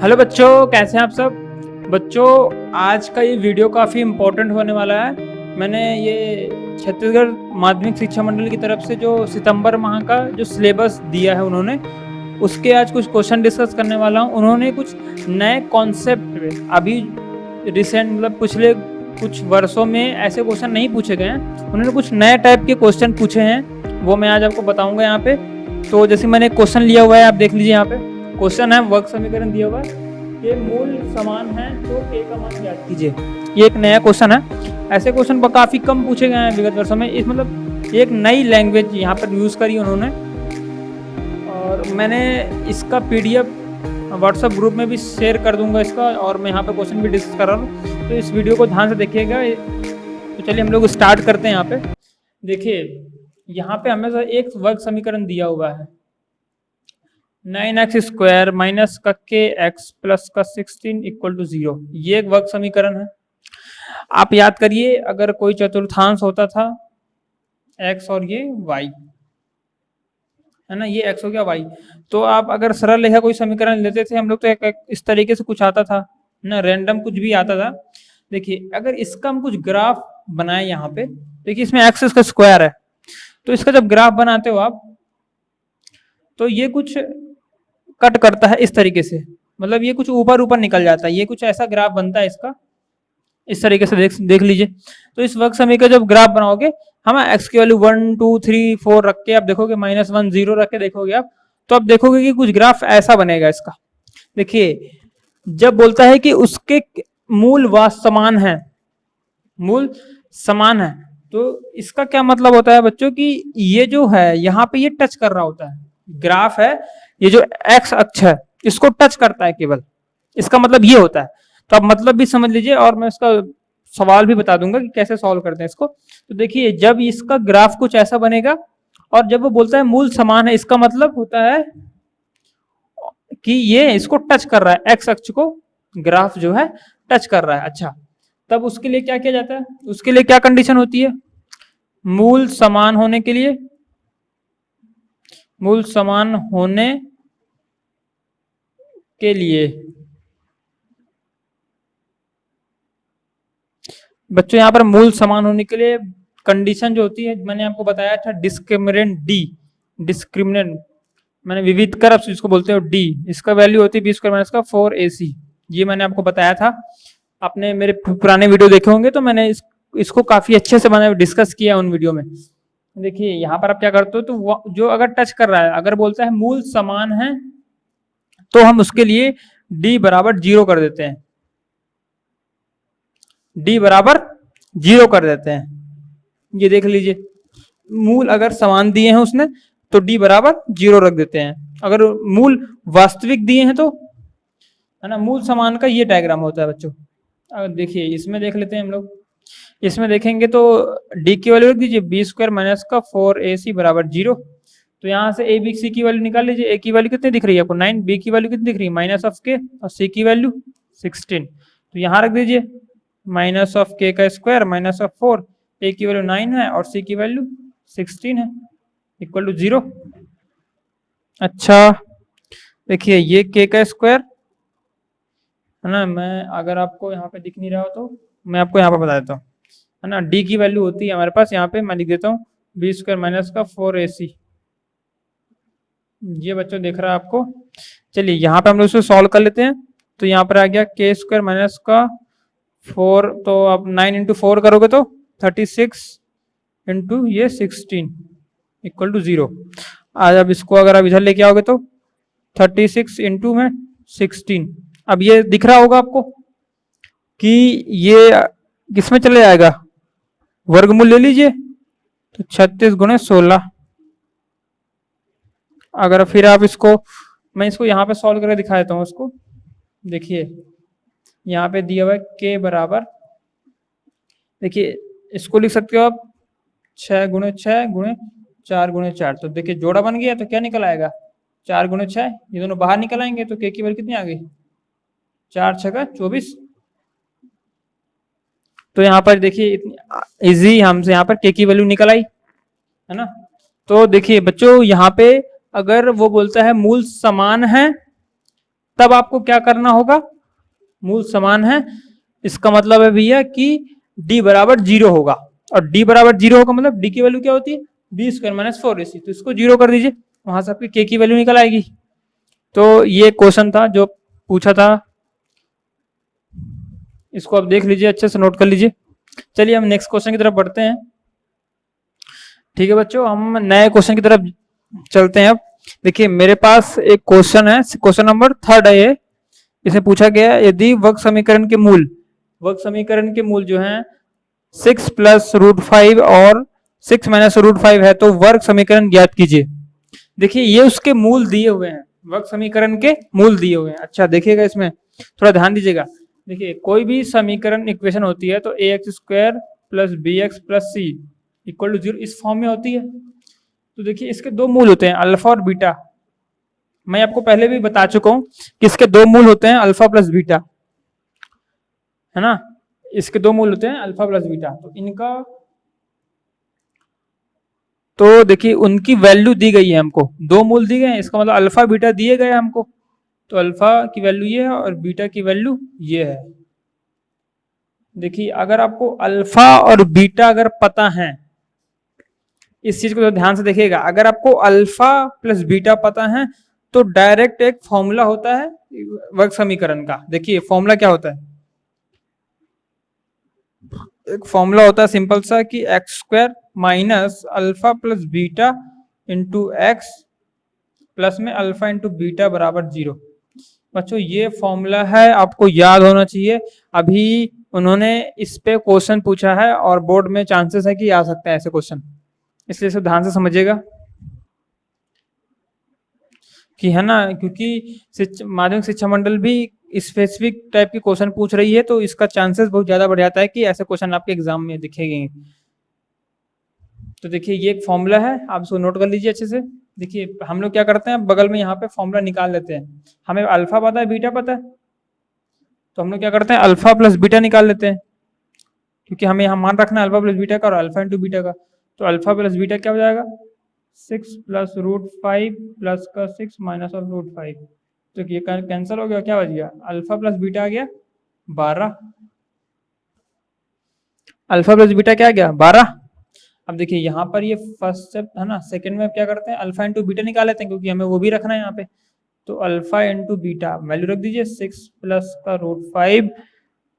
Hello बच्चों, कैसे हैं आप सब। बच्चों, आज का ये वीडियो काफ़ी इम्पोर्टेंट होने वाला है। मैंने ये छत्तीसगढ़ माध्यमिक शिक्षा मंडल की तरफ से जो सितंबर माह का जो सिलेबस दिया है उन्होंने, उसके आज कुछ क्वेश्चन डिस्कस करने वाला हूँ। उन्होंने कुछ नए कॉन्सेप्ट अभी रिसेंट मतलब पिछले कुछ वर्षों में ऐसे क्वेश्चन नहीं पूछे गए हैं। उन्होंने कुछ नए टाइप के क्वेश्चन पूछे हैं, वो मैं आज आपको बताऊंगा यहाँ पे। तो जैसे मैंने क्वेश्चन लिया हुआ है, आप देख लीजिए। यहाँ पे क्वेश्चन है, वर्ग समीकरण दिया हुआ है, ये मूल समान है तो a का मान ज्ञात कीजिए। ये एक नया क्वेश्चन है। ऐसे क्वेश्चन काफी कम पूछे गए हैं विगत वर्षों में। इस मतलब एक नई लैंग्वेज यहाँ पर यूज करी उन्होंने, और मैंने इसका PDF व्हाट्सएप ग्रुप में भी शेयर कर दूंगा इसका, और मैं यहाँ पे क्वेश्चन भी डिस्कस कर रहा हूँ, तो इस वीडियो को ध्यान से देखिएगा। तो चलिए हम लोग स्टार्ट करते हैं। यहाँ पे देखिए, यहाँ पे हमें एक वर्ग समीकरण दिया हुआ है, 9x² माइनस का kx प्लस का 16 इक्वल टू 0। ये एक वर्ग समीकरण है। आप याद करिए, अगर कोई चतुर्थांश होता था x और ये y है ना, ये x हो गया y, तो आप अगर सरल रेखा कोई समीकरण लेते थे हम लोग, तो एक इस तरीके से कुछ आता था ना, रैंडम कुछ भी आता था। देखिए, अगर इसका हम कुछ ग्राफ बनाए यहाँ पे, देखिए इसमें x इसका स्क्वायर है, तो इसका जब ग्राफ बनाते हो आप, तो ये कुछ कट करता है इस तरीके से, मतलब ये कुछ ऊपर ऊपर निकल जाता है, ये कुछ ऐसा ग्राफ बनता है इसका, इस तरीके से देख लीजिए। तो इस वर्ग समीकरण जब ग्राफ बनाओगे, हम x की वैल्यू 1 2 3 4 रख के आप देखोगे, -1 0 रख के देखोगे आप, तो आप देखोगे कि कुछ ग्राफ ऐसा बनेगा इसका। देखिए, जब बोलता है कि उसके मूल व समान है, मूल समान है, तो इसका क्या मतलब होता है बच्चों कि ये जो है यहाँ पे ये टच कर रहा होता है, ग्राफ है ये जो x अक्ष है इसको टच करता है केवल, इसका मतलब ये होता है। तो आप मतलब भी समझ लीजिए, और मैं इसका सवाल भी बता दूंगा कि कैसे सॉल्व करते हैं इसको। तो देखिए, जब इसका ग्राफ कुछ ऐसा बनेगा, और जब वो बोलता है मूल समान है, इसका मतलब होता है कि ये इसको टच कर रहा है, एक्स अक्ष को ग्राफ जो है टच कर रहा है। अच्छा, तब उसके लिए क्या किया जाता है, उसके लिए क्या कंडीशन होती है, मूल समान होने के लिए, मूल समान होने के लिए बच्चों, यहाँ पर मूल समान होने के लिए कंडीशन जो होती है, मैंने आपको बताया था डिस्क्रिमिनेंट डी, डिस्क्रिमिनेंट मैंने विविध कर, अब इसको बोलते हो डी, इसका वैल्यू होती है b² माइनस का 4ac। ये मैंने आपको बताया था, आपने मेरे पुराने वीडियो देखे होंगे, तो मैंने इसको काफी अच्छे से मैंने डिस्कस किया उन वीडियो में। देखिए यहाँ पर आप क्या करते हो, तो जो अगर टच कर रहा है, अगर बोलता है मूल समान है, तो हम उसके लिए d बराबर 0 कर देते हैं, d बराबर 0 कर देते हैं। ये देख लीजिए, मूल अगर समान दिए हैं उसने, तो d बराबर 0 रख देते हैं। अगर मूल वास्तविक दिए हैं तो, है ना, मूल समान का ये डायग्राम होता है बच्चों। अब देखिए इसमें देख लेते हैं हम लोग, इसमें देखेंगे तो d की वैल्यू रख दीजिए b² माइनस का 4ac बराबर 0। तो यहाँ से a b c की वैल्यू निकाल लीजिए। a की वैल्यू कितनी दिख रही है आपको 9, b की वैल्यू कितनी दिख रही है माइनस ऑफ k, और c की वैल्यू 16। तो यहाँ रख दीजिए माइनस ऑफ k का स्क्वायर माइनस ऑफ 4, a की वैल्यू 9 है और c की वैल्यू 16 है, इक्वल टू 0। अच्छा, देखिए ये k का स्क्वायर है ना, मैं अगर आपको यहाँ पे दिख नहीं रहा हो तो मैं आपको यहाँ पे बता देता हूँ, है ना, d की वैल्यू होती है हमारे पास, यहाँ पे मैं लिख देता हूँ b² माइनस का 4ac। ये बच्चों देख रहा है आपको। चलिए यहाँ पे हम लोग इसको सॉल्व कर लेते हैं। तो यहाँ पर आ गया k² माइनस का 4, तो आप 9 इंटू 4 करोगे तो 36 इंटू ये 16 इक्वल टू 0। आज अब इसको अगर आप इधर लेके आओगे तो 36 इंटू में 16, अब ये दिख रहा होगा आपको कि ये किसमें चले जाएगा, वर्गमूल ले लीजिए, तो 36 गुणे 16। अगर फिर आप इसको, मैं इसको यहाँ पे सॉल्व करके दिखा देता हूँ उसको। देखिए यहाँ पे दिया हुआ है k बराबर, देखिए इसको लिख सकते हो आप 6 गुणे 6 गुणे 4 गुणे 4। तो देखिए जोड़ा बन गया, तो क्या निकल आएगा 4 गुणे 6, ये दोनों बाहर निकल आएंगे, तो k की वैल्यू कितनी आ गई 4 6 24। तो यहाँ पर देखिए इतनी इजी हमसे यहाँ पर k की वैल्यू निकल आई, है ना। तो देखिए बच्चों, यहाँ पे अगर वो बोलता है मूल समान है, तब आपको क्या करना होगा, मूल समान है, इसका मतलब है भैया कि d बराबर 0 होगा, और d बराबर 0 होगा मतलब d की वैल्यू क्या होती है, b स्क्वायर माइनस 4ac, तो इसको 0 कर दीजिए, वहां से आपकी k की वैल्यू निकल आएगी। तो ये क्वेश्चन था जो पूछा था, इसको आप देख लीजिए, अच्छे से नोट कर लीजिए। चलिए हम नेक्स्ट क्वेश्चन की तरफ बढ़ते हैं। ठीक है बच्चों, हम नए क्वेश्चन की तरफ चलते हैं। अब देखिए मेरे पास एक क्वेश्चन है, क्वेश्चन नंबर 3 है ये। इसे पूछा गया यदि वर्ग समीकरण के मूल जो है 6 प्लस रूट 5 और 6 माइनस रूट 5 है तो वर्ग समीकरण ज्ञात कीजिए। देखिए ये उसके मूल दिए हुए हैं, वर्ग समीकरण के मूल दिए हुए हैं। अच्छा देखिएगा, इसमें थोड़ा ध्यान दीजिएगा। देखिए कोई भी समीकरण इक्वेशन होती है तो ax square plus B X plus C equal to 0 इस फॉर्म में होती है। तो देखिए इसके दो मूल होते हैं, अल्फा और बीटा। मैं आपको पहले भी बता चुका हूं कि इसके दो मूल होते हैं, अल्फा प्लस बीटा, है ना। इसके दो मूल होते हैं अल्फा प्लस बीटा। तो इनका, तो देखिए उनकी वैल्यू दी गई है हमको, दो मूल दिए गए हैं, इसका मतलब अल्फा बीटा दिए गए हमको। तो अल्फा की वैल्यू ये है और बीटा की वैल्यू ये है। देखिए अगर आपको अल्फा और बीटा अगर पता है, इस चीज को तो ध्यान से देखिएगा, अगर आपको अल्फा प्लस बीटा पता है तो डायरेक्ट एक फॉर्मूला होता है वर्ग समीकरण का। देखिए फॉर्मूला क्या होता है, एक फॉर्मूला होता है सिंपल सा कि x square minus alpha plus beta into x plus में अल्फा इंटू बीटा बराबर 0। बच्चों ये फॉर्मूला है, आपको याद होना चाहिए। अभी उन्होंने इस पे क्वेश्चन पूछा है और बोर्ड में चांसेस है कि आ सकता है ऐसे क्वेश्चन, इसलिए इसे ध्यान से समझिएगा कि, है ना, क्योंकि माध्यमिक शिक्षा मंडल भी स्पेसिफिक टाइप के क्वेश्चन पूछ रही है, तो इसका चांसेस बहुत ज्यादा बढ़ जाता है कि ऐसे क्वेश्चन आपके एग्जाम में दिखेंगे। तो देखिए ये एक फॉर्मूला है, आप इसको नोट कर लीजिए अच्छे से। देखिए हम लोग क्या करते हैं, बगल में यहाँ पे फॉर्मूला निकाल लेते हैं। हमें अल्फा पता है, बीटा पता है, तो हम लोग क्या करते हैं, अल्फा प्लस बीटा निकाल लेते हैं, क्योंकि हमें यहाँ मान रखना है अल्फा प्लस बीटा का और अल्फा इंटू बीटा का। तो अल्फा प्लस बीटा क्या हो जाएगा, 6 प्लस रूट 5 प्लस का 6 माइनस ऑफ रूट 5। तो ये कैंसिल हो गया, क्या बच गया, अल्फा प्लस बीटा आ गया 12। अल्फा प्लस बीटा क्या आ गया 12। अब देखिए यहाँ पर ये फर्स्ट स्टेप है ना, सेकंड में क्या करते हैं, अल्फा इंटू बीटा निकाल लेते हैं, क्योंकि हमें वो भी रखना है यहाँ पे। तो अल्फा इंटू बीटा वैल्यू रख दीजिए 6 प्लस का रूट 5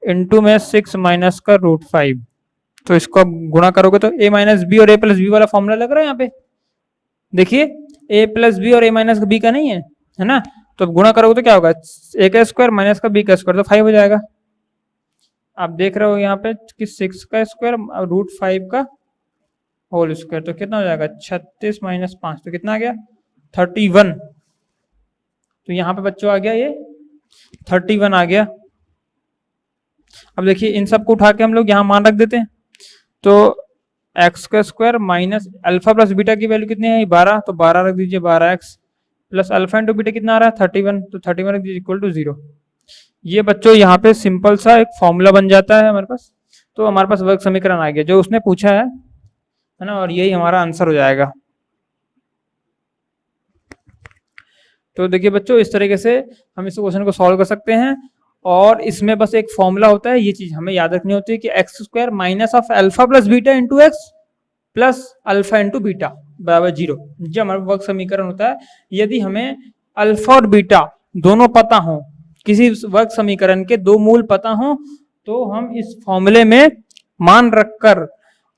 इंटू में 6 माइनस का रूट 5। तो इसको आप गुणा करोगे तो a माइनस बी और a प्लस बी वाला फॉर्मूला लग रहा है यहाँ पे। देखिए a प्लस बी और a माइनस बी का नहीं है ना। तो गुणा करोगे तो क्या होगा, a का स्क्वायर माइनस का b का स्क्वायर, तो 5 हो जाएगा। आप देख रहे हो यहाँ पे कि 6 का स्क्वायर रूट 5 का होल स्क्वायर, तो कितना हो जाएगा 36 माइनस 5, तो कितना आ गया 31। तो यहाँ पे बच्चों आ गया ये 31 आ गया। अब देखिए इन सबको उठा के हम लोग यहाँ मान रख देते हैं। तो एक्स का square minus alpha plus beta की वैल्यू कितनी है 12, तो 12 रख दीजिए, 12x plus alpha into beta कितना आ रहा है 31, तो 31 रख दीजिए इक्वल टू 0। ये बच्चों यहाँ पे सिंपल सा एक फॉर्मूला बन जाता है हमारे पास। तो हमारे पास वर्ग समीकरण आ गया जो उसने पूछा है ना, और यही हमारा आंसर हो जाएगा। तो देखिए बच्चों इस तरीके से हम इस क्वेश्चन को सॉल्व कर सकते हैं। और इसमें बस एक फॉर्मूला होता है, ये चीज हमें याद रखनी होती है कि x square minus of alpha plus beta into x plus alpha into beta बराबर 0। जो हमारा वर्ग समीकरण होता है, यदि हमें अल्फा और बीटा दोनों पता हो, किसी वर्ग समीकरण के दो मूल पता हो, तो हम इस फॉर्मूले में मान रखकर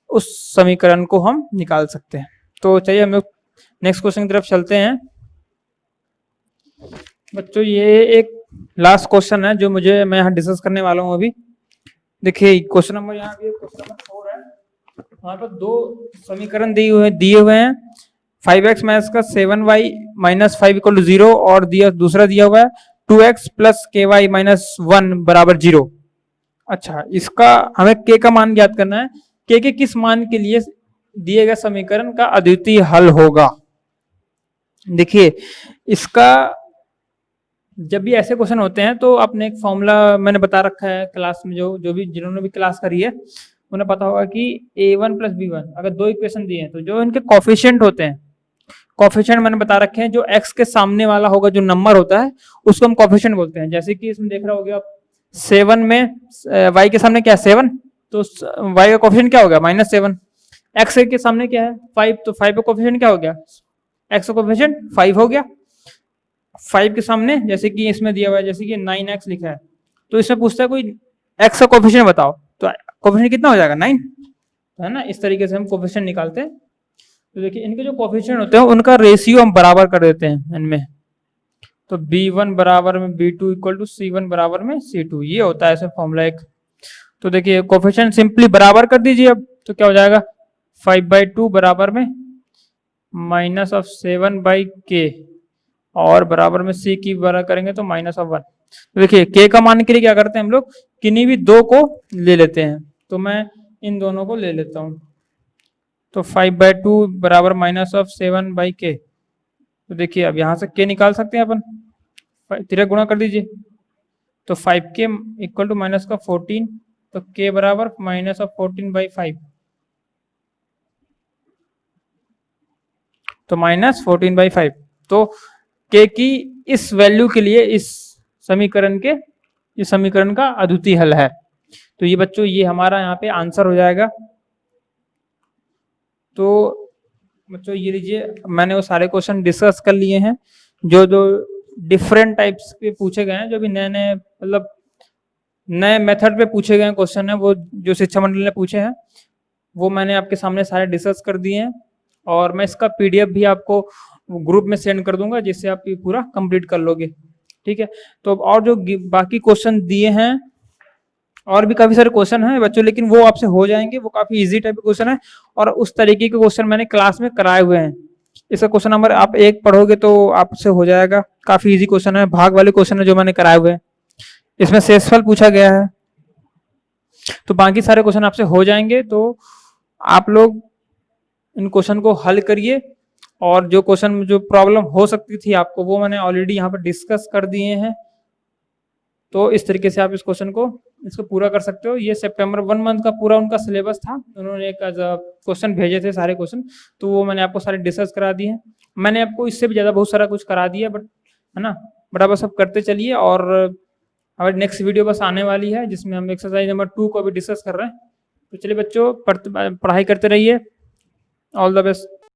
उस समीकरण को हम निकाल सकते हैं। तो चलिए हम लोग नेक्स्ट क्वेश्चन की तरफ चलते हैं। बच्चों ये एक लास्ट क्वेश्चन है जो मैं यहाँ डिस्कस करने वाला हूँ अभी। देखिए क्वेश्चन नंबर यहाँ भी क्वेश्चन नंबर 4 है। वहां पर दो समीकरण दिए हुए हैं 5x माइनस का 7y माइनस 5 इक्वल टू 0 और दूसरा दिया हुआ है 2x प्लस ky माइनस 1 बराबर 0। अच्छा इसका हमें k का मान ज्ञात करना है, k के किस मान के लिए दिए गए समीकरण का अद्वितीय हल होगा। देखिए इसका जब भी ऐसे क्वेश्चन होते हैं तो आपने एक फॉर्मूला मैंने बता रखा है क्लास में, जिन्होंने भी क्लास करी है उन्हें पता होगा कि a1 प्लस b1 अगर दो इक्वेशन दिए हैं तो जो इनके कोफिशिएंट होते हैं कोफिशिएंट मैंने बता रखे हैं, जो x के सामने वाला होगा जो नंबर होता है उसको हम कोफिशिएंट बोलते हैं। जैसे कि इसमें देख रहा होगा आप 7 में y के सामने क्या है 7, तो y का कोफिशिएंट क्या हो गया -7। x के सामने क्या है 5, तो 5 का कोफिशिएंट क्या हो गया, x का कोफिशिएंट 5 हो गया। 5 के सामने जैसे कि इसमें दिया हुआ है जैसे कि 9x लिखा है, तो इसमें पूछता है कोई x का कोफिशिएंट बताओ, तो कोफिशिएंट कितना हो जाएगा 9, है ना। इस तरीके से हम कोफिशिएंट निकालते हैं। तो देखिए इनके जो कोफिशिएंट होते हैं उनका रेशियो हम बराबर कर देते हैं इनमें, तो b1 बराबर में b2 इक्वल टू c1 बराबर में c2, ये होता है ऐसे फॉर्मूला एक। तो देखिए कोफिशिएंट सिंपली बराबर कर दीजिए अब, तो क्या हो जाएगा 5/2 बराबर में -7/k और बराबर में c की बराबर करेंगे तो -1। तो देखिए k का मान के लिए क्या करते हैं हम लोग, किन्हीं भी दो को ले लेते हैं, तो मैं इन दोनों को ले लेता हूं, तो 5/2 बराबर -7/k। तो देखिए अब यहां से k निकाल सकते हैं अपन, 3 गुणा कर दीजिए, तो 5k इक्वल टू माइनस का 14, तो k बराबर -14/5, तो -14/5। तो k की इस वैल्यू के लिए इस समीकरण का अद्वितीय हल है। तो ये बच्चों ये हमारा यहाँ पे आंसर हो जाएगा। तो बच्चों ये लीजिए, मैंने वो सारे क्वेश्चन डिस्कस कर लिए हैं जो जो डिफरेंट टाइप्स के पूछे गए हैं, जो भी नए नए मतलब नए मेथड पे पूछे गए क्वेश्चन है, वो जो शिक्षा मंडल ने पूछे हैं वो मैंने आपके सामने सारे डिस्कस कर दिए हैं। और मैं इसका पीडीएफ भी आपको ग्रुप में सेंड कर दूंगा, जिससे आप ये पूरा कंप्लीट कर लोगे, ठीक है। तो और जो बाकी क्वेश्चन दिए हैं, और भी काफी सारे क्वेश्चन हैं बच्चों, लेकिन वो आपसे हो जाएंगे, वो काफी इजी टाइप के क्वेश्चन है और उस तरीके के क्वेश्चन मैंने क्लास में कराए हुए हैं। इसका क्वेश्चन नंबर आप 1 पढ़ोगे तो आपसे हो जाएगा, काफी इजी क्वेश्चन है, भाग वाले क्वेश्चन है जो मैंने कराए हुए हैं। इसमें शेषफल पूछा गया है, तो बाकी सारे क्वेश्चन आपसे हो जाएंगे। तो आप लोग इन क्वेश्चन को हल करिए, और जो क्वेश्चन जो प्रॉब्लम हो सकती थी आपको वो मैंने ऑलरेडी यहाँ पर डिस्कस कर दिए हैं। तो इस तरीके से आप इस क्वेश्चन को इसको पूरा कर सकते हो। ये सितंबर 1 मंथ का पूरा उनका सिलेबस था, उन्होंने एक क्वेश्चन भेजे थे सारे क्वेश्चन, तो वो मैंने आपको सारे डिस्कस करा दिए हैं। मैंने आपको इससे भी ज़्यादा बहुत सारा कुछ करा दिया, बट है ना, बट आप सब करते चलिए। और हमारी नेक्स्ट वीडियो बस आने वाली है जिसमें हम एक्सरसाइज नंबर 2 को भी डिस्कस कर रहे हैं। तो चलिए बच्चों, पढ़ाई करते रहिए। All the best.